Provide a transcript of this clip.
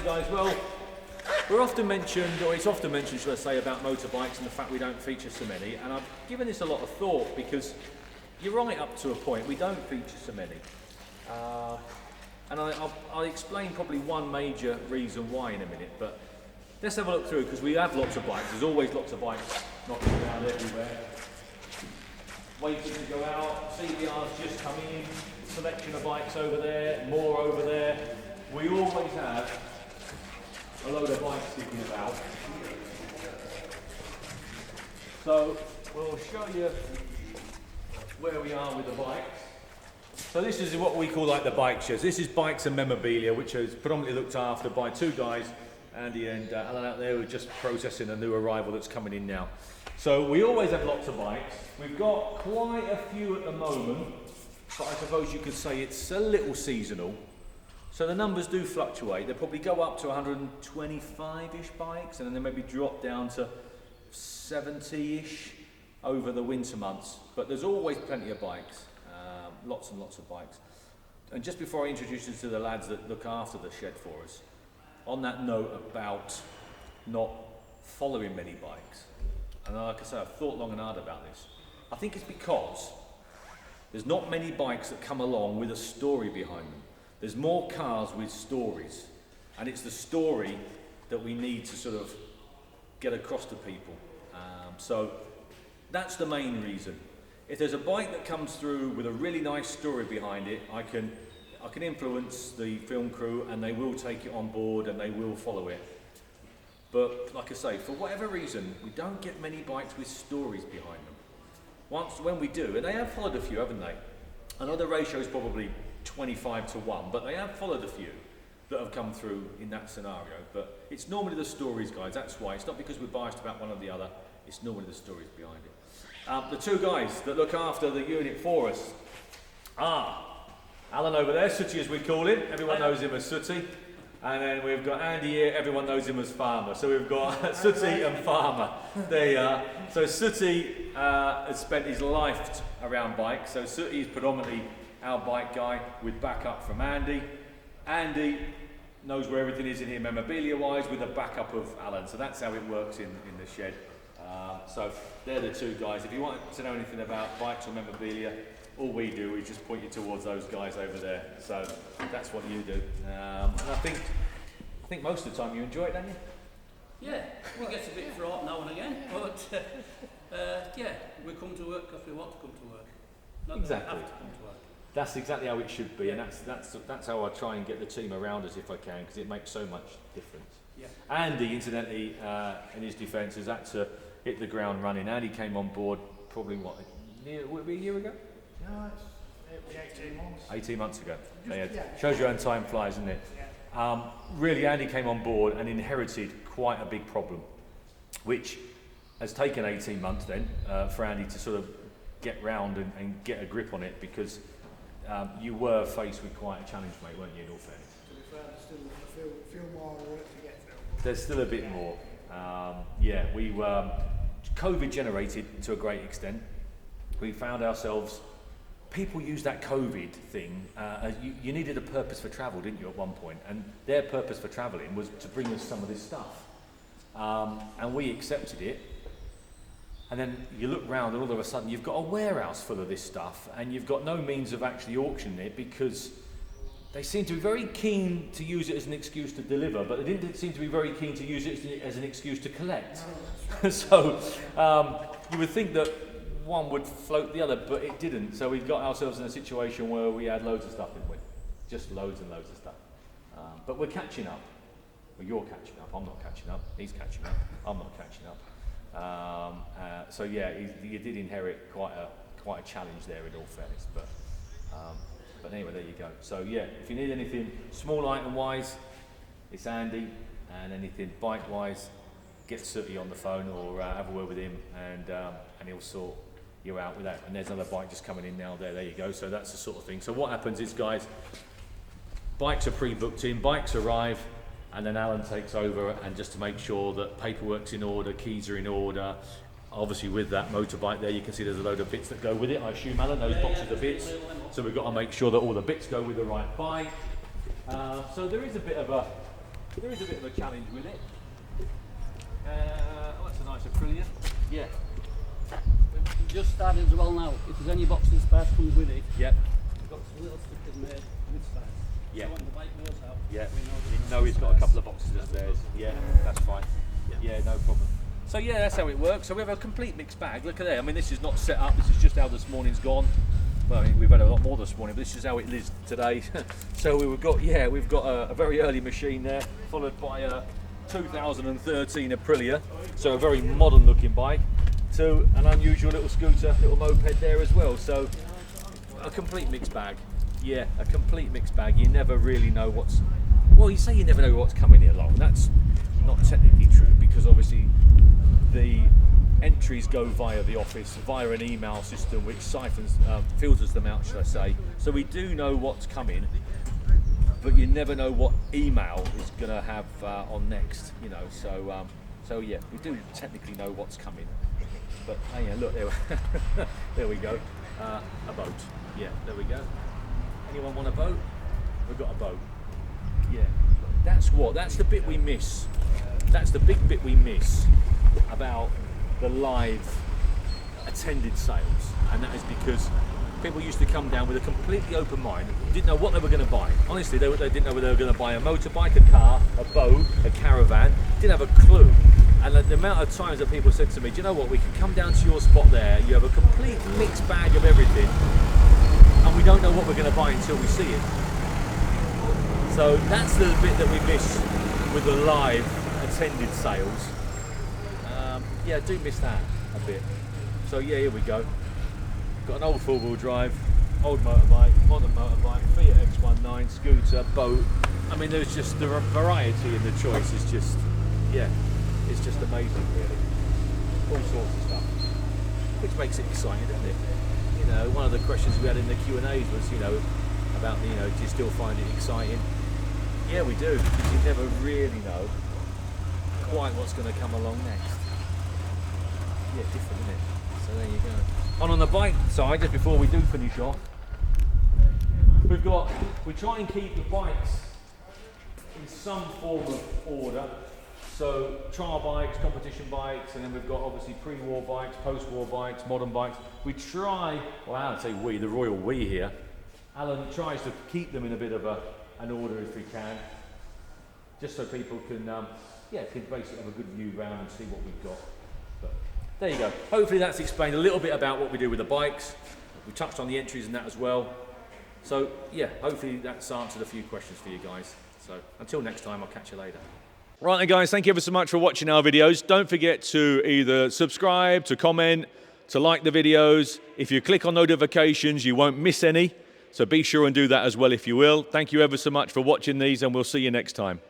say, guys, well, we're often mentioned, or it's often mentioned, should I say, about motorbikes and the fact we don't feature so many, and I've given this a lot of thought because you're right up to a point, we don't feature so many. And I'll explain probably one major reason why in a minute, but let's have a look through, because we have lots of bikes. There's always lots of bikes knocking around everywhere. Waiting to go out, CBR's just come in, selection of bikes over there, more over there. We always have a load of bikes sticking about. So we'll show you where we are with the bikes. So this is what we call like the bike shows. This is bikes and memorabilia, which is predominantly looked after by two guys, Andy and Alan out there, who are just processing a new arrival that's coming in now. So we always have lots of bikes. We've got quite a few at the moment, but I suppose you could say it's a little seasonal. So the numbers do fluctuate. They probably go up to 125-ish bikes, and then they maybe drop down to 70-ish over the winter months. But there's always plenty of bikes, lots and lots of bikes. And just before I introduce you to the lads that look after the shed for us, on that note about not following many bikes, and like I say, I've thought long and hard about this. I think it's because there's not many bikes that come along with a story behind them. There's more cars with stories, and it's the story that we need to sort of get across to people. So that's the main reason. If there's a bike that comes through with a really nice story behind it, I can influence the film crew, and they will take it on board and they will follow it. But like I say, for whatever reason, we don't get many bikes with stories behind them. When we do, and they have followed a few, haven't they? I know the ratio is probably 25-1, but they have followed a few that have come through in that scenario. But it's normally the stories, guys, that's why. It's not because we're biased about one or the other, it's normally the stories behind it. The two guys that look after the unit for us are Alan over there, Sooty as we call him, everyone knows him as Sooty. And then we've got Andy here, everyone knows him as Farmer. So we've got Sooty and Farmer. There you are. So Sooty has spent his life around bikes. So Sooty is predominantly our bike guy with backup from Andy. Andy knows where everything is in here memorabilia-wise with a backup of Alan. So that's how it works in the shed. So they're the two guys. If you want to know anything about bikes or memorabilia, all we do is just point you towards those guys over there. So that's what you do. And I think most of the time you enjoy it, don't you? Yeah, we get a bit fraught now and again, but yeah, we come to work because we want to come to work. Not exactly. That we have to come to work. That's exactly how it should be, and that's how I try and get the team around us if I can, because it makes so much difference. Yeah. Andy, incidentally, in his defence, has had to hit the ground running. Andy came on board probably would it be a year ago? No, it'll be 18 months. 18 months ago. Shows you how time flies, doesn't it? Yeah. Really, Andy came on board and inherited quite a big problem, which has taken 18 months then for Andy to sort of get round and get a grip on it, because you were faced with quite a challenge, mate, weren't you, in all fairness? To be fair, there's still a few more work to get through. There's still a bit more. We were COVID generated to a great extent. We found ourselves, people use that COVID thing, you needed a purpose for travel, didn't you, at one point? And their purpose for travelling was to bring us some of this stuff. And we accepted it. And then you look round and all of a sudden you've got a warehouse full of this stuff, and you've got no means of actually auctioning it, because they seem to be very keen to use it as an excuse to deliver, but they didn't seem to be very keen to use it as an excuse to collect. So you would think that one would float the other, but it didn't. So we got ourselves in a situation where we had loads of stuff, didn't we? Just loads and loads of stuff. But we're catching up. Well, you're catching up. I'm not catching up. He's catching up. I'm not catching up. So yeah, you did inherit quite a challenge there, in all fairness. But anyway, there you go. So yeah, if you need anything small item wise, it's Andy, and anything bike wise, get Sooty on the phone or have a word with him, and he'll sort you out with that. And there's another bike just coming in now. There you go. So that's the sort of thing. So what happens is, guys, bikes are pre-booked in, bikes arrive, and then Alan takes over, and just to make sure that paperwork's in order, keys are in order. Obviously with that motorbike there, you can see there's a load of bits that go with it. I assume, Alan, those boxes of bits. So we've got to make sure that all the bits go with the right bike. So there is a bit of There is a bit of a challenge with it. Oh, that's a nice Aprilia. Yeah. We've just started as well now. If there's any boxes of spares comes with it, Yep. we've got some little stickers made with spares. Yeah. So when the bike goes out, Yeah. we know No, he's got a couple of boxes of spares. Yeah, that's fine. Yeah, no problem. So yeah, that's how it works. So we have a complete mixed bag. Look at that. I mean, this is not set up. This is just how this morning's gone. Well, I mean, we've had a lot more this morning, but this is how it is today. So we've got a very early machine there, followed by a 2013 Aprilia. So a very modern looking bike, to an unusual little scooter, little moped there as well. So a complete mixed bag. Yeah, a complete mixed bag. You never really know what's... Well, you say you never know what's coming along. That's not technically true, because obviously the entries go via the office, via an email system which filters them out, should I say. So we do know what's coming, but you never know what email is going to have on next, you know. So yeah, we do technically know what's coming. But oh yeah, look, there we go. A boat. Yeah, there we go. Anyone want a boat? We've got a boat. Yeah, that's the bit we miss. That's the big bit we miss about the live attended sales, and that is because people used to come down with a completely open mind, didn't know what they were going to buy. Honestly, they didn't know whether they were going to buy a motorbike, a car, a boat, a caravan, didn't have a clue. And the amount of times that people said to me, do you know what, we can come down to your spot there, you have a complete mixed bag of everything, and we don't know what we're going to buy until we see it. So that's the bit that we miss with the live attended sales. Yeah, I do miss that a bit. So yeah, here we go. Got an old four-wheel drive, old motorbike, modern motorbike, Fiat X19, scooter, boat. I mean, there's just the variety in the choice is just, yeah, it's just amazing, really. All sorts of stuff, which makes it exciting, doesn't it? You know, one of the questions we had in the Q&As was, you know, about, you know, do you still find it exciting? Yeah, we do, because you never really know quite what's going to come along next. Yeah, different, isn't it? So there you go. On the bike side, just before we do finish off, we try and keep the bikes in some form of order. So trial bikes, competition bikes, and then we've got obviously pre-war bikes, post-war bikes, modern bikes. We try, well, I'd say we, the royal we here, Alan tries to keep them in a bit of an order if we can, just so people can basically have a good view round and see what we've got. But there you go. Hopefully that's explained a little bit about what we do with the bikes. We touched on the entries and that as well. So yeah, hopefully that's answered a few questions for you guys. So until next time, I'll catch you later. Right then guys, thank you ever so much for watching our videos. Don't forget to either subscribe, to comment, to like the videos. If you click on notifications, you won't miss any. So be sure and do that as well if you will. Thank you ever so much for watching these, and we'll see you next time.